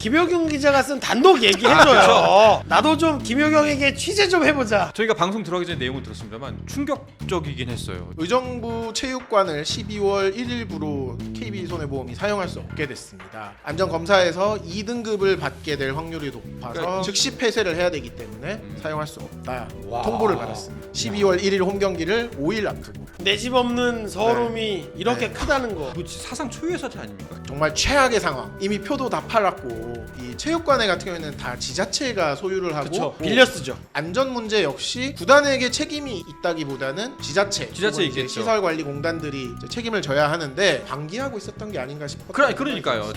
김효경 기자가 쓴 단독 얘기해줘요. 나도 좀 김효경에게 취재 좀 해보자. 저희가 방송 들어가기 전에 내용을 들었습니다만 충격적이긴 했어요. 의정부 체육관을 12월 1일부로 KB손해보험이 사용할 수 없게 됐습니다. 안전검사에서 2등급을 받게 될 확률이 높아서 그러니까 즉시 폐쇄를 해야 되기 때문에 사용할 수 없다 와. 통보를 받았습니다. 12월 1일 홈경기를 5일 앞두고 내 집 없는 서러움이 이렇게 네. 크다는 거. 이거 사상 초유의 사태 아닙니까? 정말 최악의 상황. 이미 표도 다 팔았고 이 체육관에 같은 경우에는 다 지자체가 소유를 하고 그렇죠. 빌려 쓰죠. 안전 문제 역시 구단에게 책임이 있다기보다는 지자체 혹은 이제 있겠죠. 시설관리공단들이 이제 책임을 져야 하는데 방기하고 있었던 게 아닌가 싶어요. 그러니까요.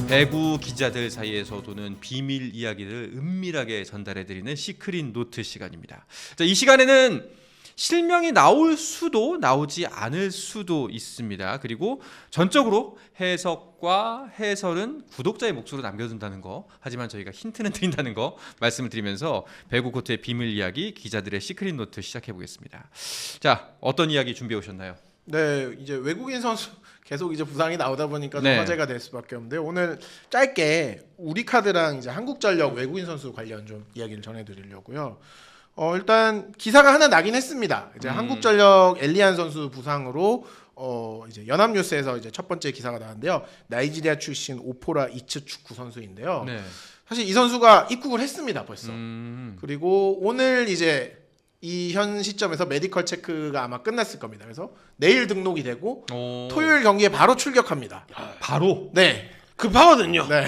배구 기자들 사이에서 도는 비밀 이야기를 은밀하게 전달해드리는 시크릿 노트 시간입니다. 자, 이 시간에는 실명이 나올 수도 나오지 않을 수도 있습니다. 그리고 전적으로 해석과 해설은 구독자의 몫으로 남겨둔다는 거, 하지만 저희가 힌트는 드린다는 거 말씀을 드리면서 배구 코트의 비밀 이야기 기자들의 시크릿 노트 시작해 보겠습니다. 자, 어떤 이야기 준비해 오셨나요? 네, 이제 외국인 선수 계속 이제 부상이 나오다 보니까 좀 네. 화제가 될 수밖에 없는데 오늘 짧게 우리카드랑 이제 한국전력 외국인 선수 관련 좀 이야기를 전해드리려고요. 일단 기사가 하나 나긴 했습니다. 이제 한국전력 엘리안 선수 부상으로 이제 연합뉴스에서 이제 첫 번째 기사가 나왔는데요. 나이지리아 출신 오포라 이츠 축구 선수인데요. 네. 사실 이 선수가 입국을 했습니다, 벌써. 그리고 오늘 이제 이 현 시점에서 메디컬 체크가 아마 끝났을 겁니다. 그래서 내일 등록이 되고 토요일 경기에 바로 출격합니다. 바로? 네. 급하거든요. 네.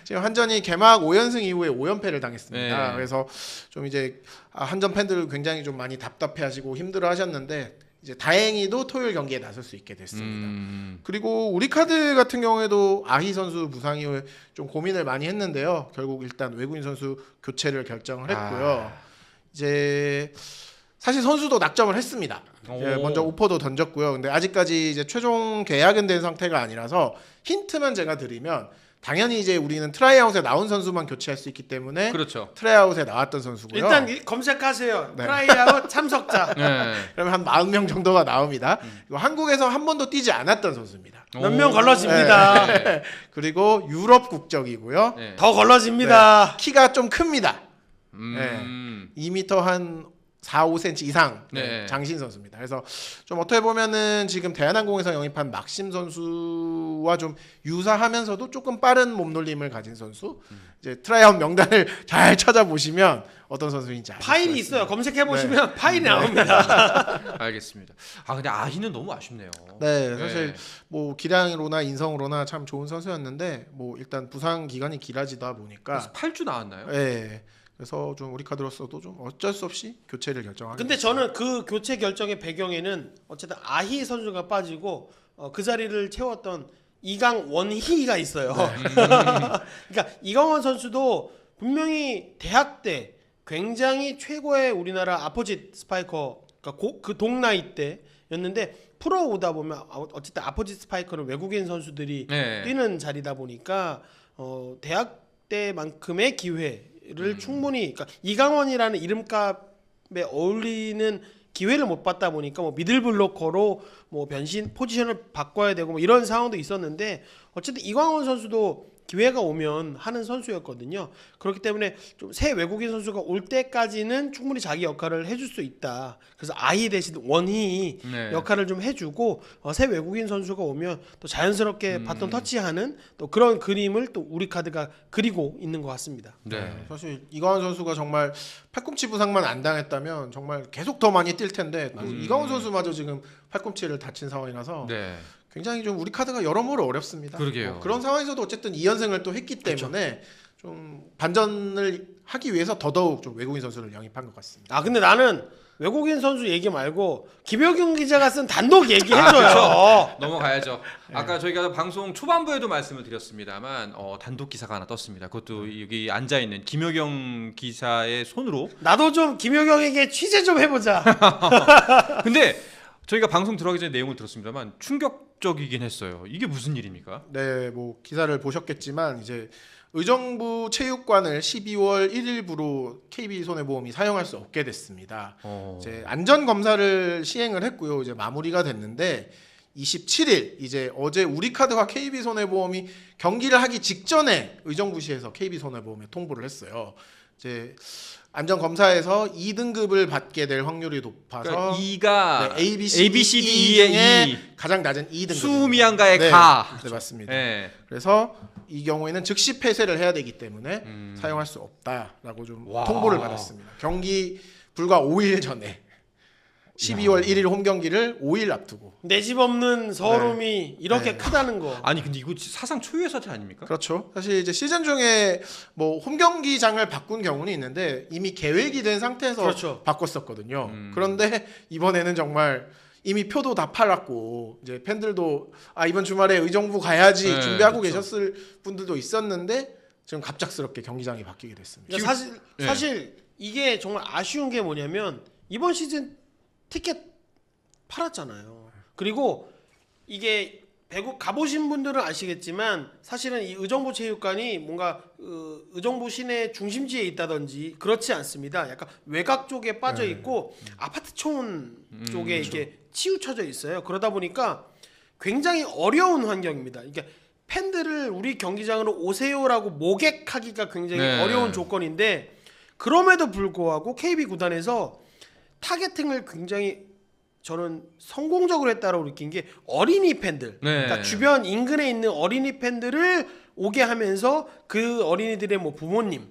지금 한전이 개막 5연승 이후에 5연패를 당했습니다. 네. 그래서 좀 이제 한전 팬들 굉장히 좀 많이 답답해하시고 힘들어하셨는데 이제 다행히도 토요일 경기에 나설 수 있게 됐습니다. 그리고 우리 카드 같은 경우에도 아희 선수 부상 이후에 좀 고민을 많이 했는데요. 결국 일단 외국인 선수 교체를 결정을 했고요. 이제 사실 선수도 낙점을 했습니다. 이제 먼저 오퍼도 던졌고요. 근데 아직까지 이제 최종 계약은 된 상태가 아니라서 힌트만 제가 드리면 당연히 이제 우리는 트라이아웃에 나온 선수만 교체할 수 있기 때문에 그렇죠. 트라이아웃에 나왔던 선수고요. 일단 검색하세요. 네. 트라이아웃 참석자. 네. 그러면 한 40명 정도가 나옵니다. 그리고 한국에서 한 번도 뛰지 않았던 선수입니다. 몇 명 걸러집니다. 네. 그리고 유럽 국적이고요. 네. 더 걸러집니다. 키가 좀 큽니다. 음. 2m 한 4, 5cm 이상 네. 장신 선수입니다. 그래서 좀 어떻게 보면은 지금 대한항공에서 영입한 막심 선수와 좀 유사하면서도 조금 빠른 몸놀림을 가진 선수. 이제 트라이아웃 명단을 잘 찾아보시면 어떤 선수인지 알 수가 파일이 있습니다. 있어요. 검색해 보시면 파일이 나옵니다. 알겠습니다. 아 근데 아희는 너무 아쉽네요. 네, 사실 뭐 기량으로나 인성으로나 참 좋은 선수였는데 뭐 일단 부상 기간이 길어지다 보니까 그래서 8주 나왔나요? 네. 그래서 좀 우리 카드로서도 좀 어쩔 수 없이 교체를 결정하게 근데 됐습니다. 저는 그 교체 결정의 배경에는 어쨌든 아희 선수가 빠지고 그 자리를 채웠던 이강원희가 있어요. 그러니까 이강원 선수도 분명히 대학 때 굉장히 최고의 우리나라 아포짓 스파이커, 그러니까 그 동나이 때였는데 프로 오다 보면 어쨌든 아포짓 스파이커는 외국인 선수들이 네. 뛰는 자리다 보니까 대학 때만큼의 기회를 충분히, 그러니까 이강원이라는 이름값에 어울리는 기회를 못 받다 보니까 뭐 미들블로커로 뭐 변신 포지션을 바꿔야 되고 뭐 이런 상황도 있었는데 어쨌든 이강원 선수도 기회가 오면 하는 선수였거든요. 그렇기 때문에 좀 새 외국인 선수가 올 때까지는 충분히 자기 역할을 해줄 수 있다. 그래서 아이 대신 원희 네. 역할을 좀 해주고 새 외국인 선수가 오면 또 자연스럽게 바톤 터치하는 또 그런 그림을 또 우리 카드가 그리고 있는 것 같습니다. 네. 사실 이강원 선수가 정말 팔꿈치 부상만 안 당했다면 정말 계속 더 많이 뛸 텐데 또 이강원 선수마저 지금 팔꿈치를 다친 상황이라서 네. 굉장히 좀 우리 카드가 여러모로 어렵습니다. 그러게요. 뭐 그런 상황에서도 어쨌든 2연승을 또 했기 때문에 좀 반전을 하기 위해서 더더욱 좀 외국인 선수를 영입한 것 같습니다. 아 근데 나는 외국인 선수 얘기 말고 김효경 기자가 쓴 단독 얘기해줘요. 그렇죠. 넘어가야죠. 아까 저희가 방송 초반부에도 말씀을 드렸습니다만 단독 기사가 하나 떴습니다. 그것도 여기 앉아 있는 김효경 기사의 손으로. 나도 좀 김효경에게 취재 좀 해보자. 근데 저희가 방송 들어가기 전에 내용을 들었습니다만 충격적이긴 했어요. 이게 무슨 일입니까? 네, 뭐 기사를 보셨겠지만 이제 의정부 체육관을 12월 1일부로 KB손해보험이 사용할 수 없게 됐습니다. 이제 안전 검사를 시행을 했고요. 이제 마무리가 됐는데 27일 이제 어제 우리카드와 KB손해보험이 경기를 하기 직전에 의정부시에서 KB손해보험에 통보를 했어요. 이제 안전 검사에서 2등급을 받게 될 확률이 높아서 그러니까 2가 네, A, B, C, D D의 중에 2, 가장 낮은 2등급. 수미양가의 네, 가. 네, 맞습니다. 네. 그래서 이 경우에는 즉시 폐쇄를 해야 되기 때문에 사용할 수 없다라고 좀 와. 통보를 받았습니다. 경기 불과 5일 전에 12월 1일 홈 경기를 5일 앞두고. 내 집 없는 서름이 이렇게 네. 크다는 거. 아니 근데 이거 사상 초유의 사태 아닙니까? 그렇죠. 사실 이제 시즌 중에 뭐 홈 경기장을 바꾼 경우는 있는데 이미 계획이 된 상태에서 그렇죠. 바꿨었거든요. 그런데 이번에는 정말 이미 표도 다 팔았고 이제 팬들도 아 이번 주말에 의정부 가야지 네, 준비하고 그렇죠. 계셨을 분들도 있었는데 지금 갑작스럽게 경기장이 바뀌게 됐습니다. 그러니까 네. 사실 이게 정말 아쉬운 게 뭐냐면 이번 시즌 티켓 팔았잖아요. 그리고 이게 배구 가보신 분들은 아시겠지만 사실은 이 의정부 체육관이 뭔가 의정부 시내 중심지에 있다든지 그렇지 않습니다. 약간 외곽 쪽에 빠져 있고 아파트촌 쪽에 이렇게 치우쳐져 있어요. 그러다 보니까 굉장히 어려운 환경입니다. 그러니까 팬들을 우리 경기장으로 오세요라고 모객하기가 굉장히 네. 어려운 조건인데 그럼에도 불구하고 KB 구단에서 타겟팅을 굉장히 저는 성공적으로 했다고 느낀 게 어린이 팬들, 네. 그러니까 주변 인근에 있는 어린이 팬들을 오게 하면서 그 어린이들의 뭐 부모님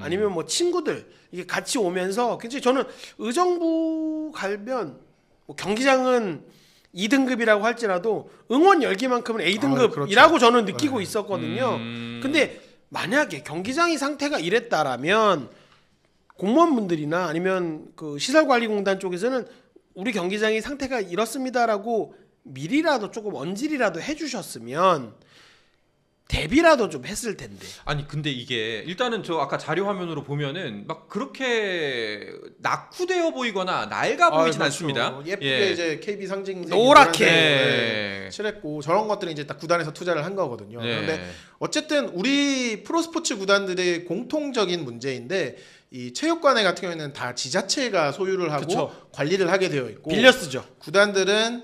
아니면 뭐 친구들 이게 같이 오면서 굉장히 저는 의정부 가면 뭐 경기장은 2등급이라고 할지라도 응원 열기만큼은 A등급이라고 그렇죠. 저는 느끼고 있었거든요. 근데 만약에 경기장이 상태가 이랬다라면 공무원분들이나 아니면 그 시설관리공단 쪽에서는 우리 경기장이 상태가 이렇습니다라고 미리라도 조금 언질이라도 해주셨으면 대비라도 좀 했을 텐데. 아니 근데 이게 일단은 저 아까 자료 화면으로 보면은 막 그렇게 낙후되어 보이거나 낡아 보이진 그렇죠. 않습니다. 예쁘게 이제 KB 상징색 노랗게. 네. 칠했고 저런 것들은 이제 딱 구단에서 투자를 한 거거든요. 네. 그런데 어쨌든 우리 프로스포츠 구단들의 공통적인 문제인데 이 체육관에 같은 경우에는 다 지자체가 소유를 하고 그쵸. 관리를 하게 되어 있고 빌려 쓰죠. 구단들은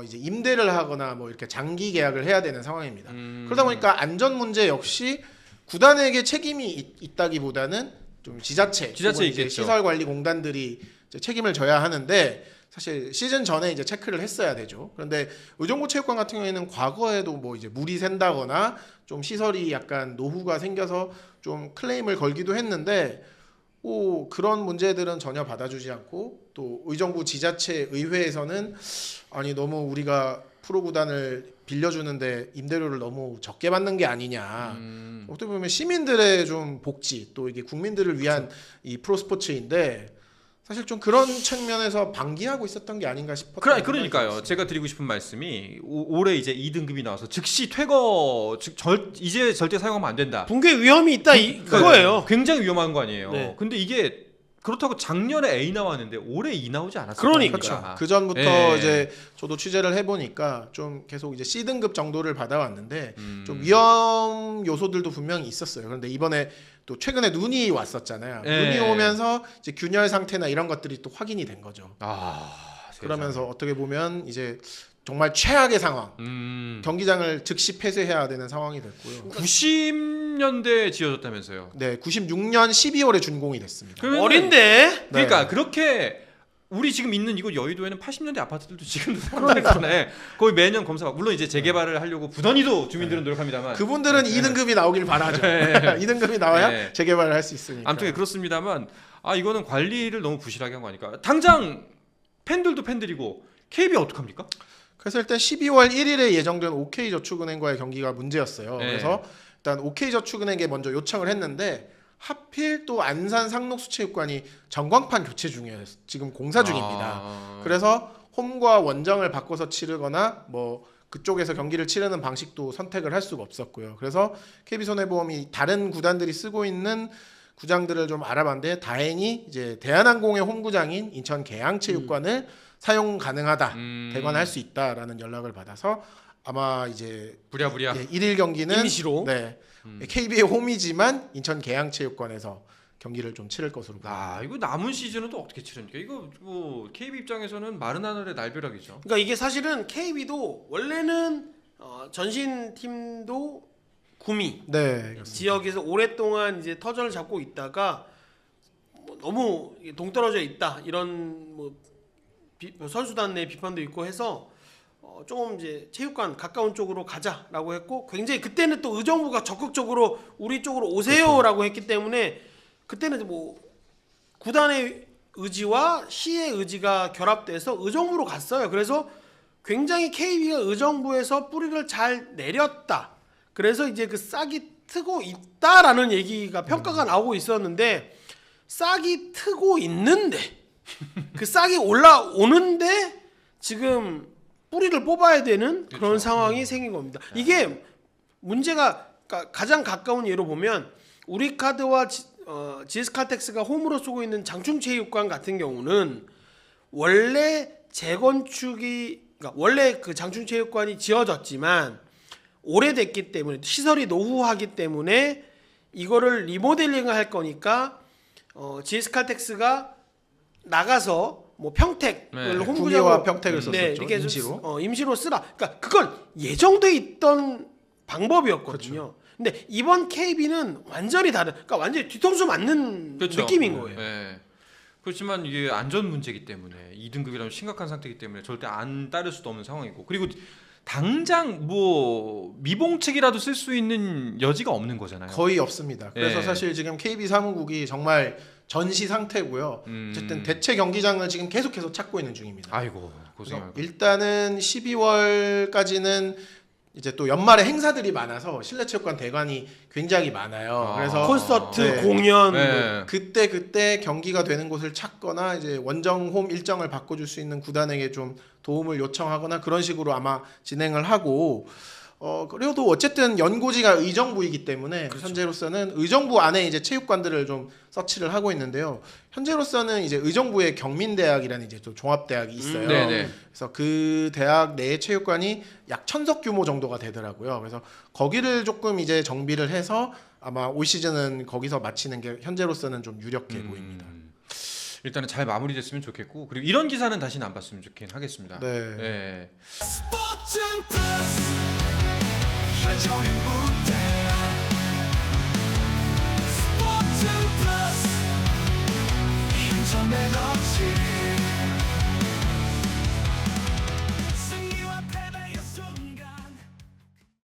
이제 임대를 하거나 뭐 이렇게 장기 계약을 해야 되는 상황입니다. 그러다 보니까 안전 문제 역시 구단에게 책임이 있다기보다는 좀 지자체 혹은 이제 있겠죠. 시설관리공단들이 이제 책임을 져야 하는데 사실 시즌 전에 이제 체크를 했어야 되죠. 그런데 의정부 체육관 같은 경우에는 과거에도 뭐 이제 물이 샌다거나 좀 시설이 약간 노후가 생겨서 좀 클레임을 걸기도 했는데 그런 문제들은 전혀 받아주지 않고 또 의정부 지자체 의회에서는 아니 너무 우리가 프로구단을 빌려주는데 임대료를 너무 적게 받는 게 아니냐. 어떻게 보면 시민들의 좀 복지 또 이게 국민들을 위한 이 프로스포츠인데 사실 좀 그런 측면에서 방기하고 있었던 게 아닌가 싶었어요. 그러니까요. 제가 드리고 싶은 말씀이 올해 이제 2등급이 나와서 즉시 퇴거, 이제 절대 사용하면 안 된다. 붕괴 위험이 있다 그거예요. 굉장히 위험한 거 아니에요. 네. 근데 이게 그렇다고 작년에 A 나왔는데 올해 E 나오지 않았어요. 그러니까. 그렇죠. 그 전부터 예. 이제 저도 취재를 해보니까 좀 계속 이제 C등급 정도를 받아왔는데 좀 위험 요소들도 분명히 있었어요. 그런데 이번에 또 최근에 눈이 왔었잖아요. 예. 눈이 오면서 이제 균열 상태나 이런 것들이 또 확인이 된 거죠. 세상에. 그러면서 어떻게 보면 이제 정말 최악의 상황, 경기장을 즉시 폐쇄해야 되는 상황이 됐고요. 90년대에 지어졌다면서요. 네, 96년 12월에 준공이 됐습니다. 그러면은- 어린데. 그러니까 네. 그렇게 우리 지금 있는 이곳 여의도에는 80년대 아파트들도 지금도 상당히 거의 매년 검사. 물론 이제 재개발을 하려고 부단히도 주민들은 노력합니다만. 그분들은 2등급이 나오길 바라죠. 2등급이 나와야 네. 재개발을 할 수 있으니까. 아무튼 그렇습니다만 이거는 관리를 너무 부실하게 한 거니까 당장 팬들도 팬들이고 KB 어떡합니까? 그래서 일단 12월 1일에 예정된 OK저축은행과의 경기가 문제였어요. 네. 그래서 일단 OK저축은행에 먼저 요청을 했는데 하필 또 안산 상록수체육관이 전광판 교체 중이에요. 지금 공사 중입니다. 그래서 홈과 원정을 바꿔서 치르거나 뭐 그쪽에서 경기를 치르는 방식도 선택을 할 수가 없었고요. 그래서 KB손해보험이 다른 구단들이 쓰고 있는 구장들을 좀 알아봤는데 다행히 이제 대한항공의 홈구장인 인천 계양체육관을 사용 가능하다. 대관할 대관할 수 있다라는 연락을 받아서 아마 이제 부랴부랴. 예, 1일 경기는 임시로. 네. KB의 홈이지만 인천 계양체육관에서 경기를 좀 치를 것으로 보입니다. 아 이거 남은 시즌은 또 어떻게 치릅니까? 이거 뭐 KB 입장에서는 마른 하늘의 날벼락이죠. 그러니까 이게 사실은 KB도 원래는 전신 팀도 구미 네. 지역에서 오랫동안 이제 터전을 잡고 있다가 뭐 너무 동떨어져 있다 이런 뭐 선수단 내 비판도 있고 해서 조금 이제 체육관 가까운 쪽으로 가자라고 했고 굉장히 그때는 또 의정부가 적극적으로 우리 쪽으로 오세요라고 했기 때문에 그때는 뭐 구단의 의지와 시의 의지가 결합돼서 의정부로 갔어요. 그래서 굉장히 KB가 의정부에서 뿌리를 잘 내렸다. 그래서 이제 그 싹이 트고 있다라는 얘기가 평가가 나오고 있었는데 싹이 트고 있는데 그 싹이 올라오는데 지금 뿌리를 뽑아야 되는 그런 그렇죠. 상황이 생긴 겁니다. 이게 문제가 가장 가까운 예로 보면 우리카드와 GS칼텍스가 홈으로 쓰고 있는 장충체육관 같은 경우는 원래 그러니까 원래 그 장충체육관이 지어졌지만 오래됐기 때문에 시설이 노후하기 때문에 이거를 리모델링을 할 거니까 GS칼텍스가 나가서 뭐 평택을 네. 홈구장으로 구미와 평택을 썼었죠. 이렇게 임시로. 임시로 쓰라. 그러니까 그건 예정돼 있던 방법이었거든요. 그렇죠. 근데 이번 KB는 완전히 다른. 그러니까 완전히 뒤통수 맞는 그렇죠. 느낌인 거예요. 네. 그렇지만 이게 안전 문제이기 때문에 2등급이라면 심각한 상태이기 때문에 절대 안 따를 수도 없는 상황이고 그리고 당장 뭐 미봉책이라도 쓸 수 있는 여지가 없는 거잖아요. 거의 없습니다. 그래서 예. 사실 지금 KB 사무국이 정말 전시 상태고요. 어쨌든 대체 경기장을 지금 계속해서 찾고 있는 중입니다. 아이고 그래서 고생하고. 일단은 12월까지는 이제 또 연말에 행사들이 많아서 실내체육관 대관이 굉장히 많아요. 아. 그래서 콘서트, 네. 공연 네. 그때 경기가 되는 곳을 찾거나 이제 원정 홈 일정을 바꿔줄 수 있는 구단에게 좀 도움을 요청하거나 그런 식으로 아마 진행을 하고 그래도 어쨌든 연고지가 의정부이기 때문에 그렇죠. 현재로서는 의정부 안에 이제 체육관들을 좀 서치를 하고 있는데요. 현재로서는 이제 의정부의 경민대학이라는 이제 또 종합대학이 있어요. 네네. 그래서 그 대학 내 체육관이 약 1000석 규모 정도가 되더라고요. 그래서 거기를 조금 이제 정비를 해서 아마 올 시즌은 거기서 마치는 게 현재로서는 좀 유력해 보입니다. 일단은 잘 마무리됐으면 좋겠고 그리고 이런 기사는 다시는 안 봤으면 좋긴 하겠습니다. 네. 네. 스포츠 플러스 한정의 무대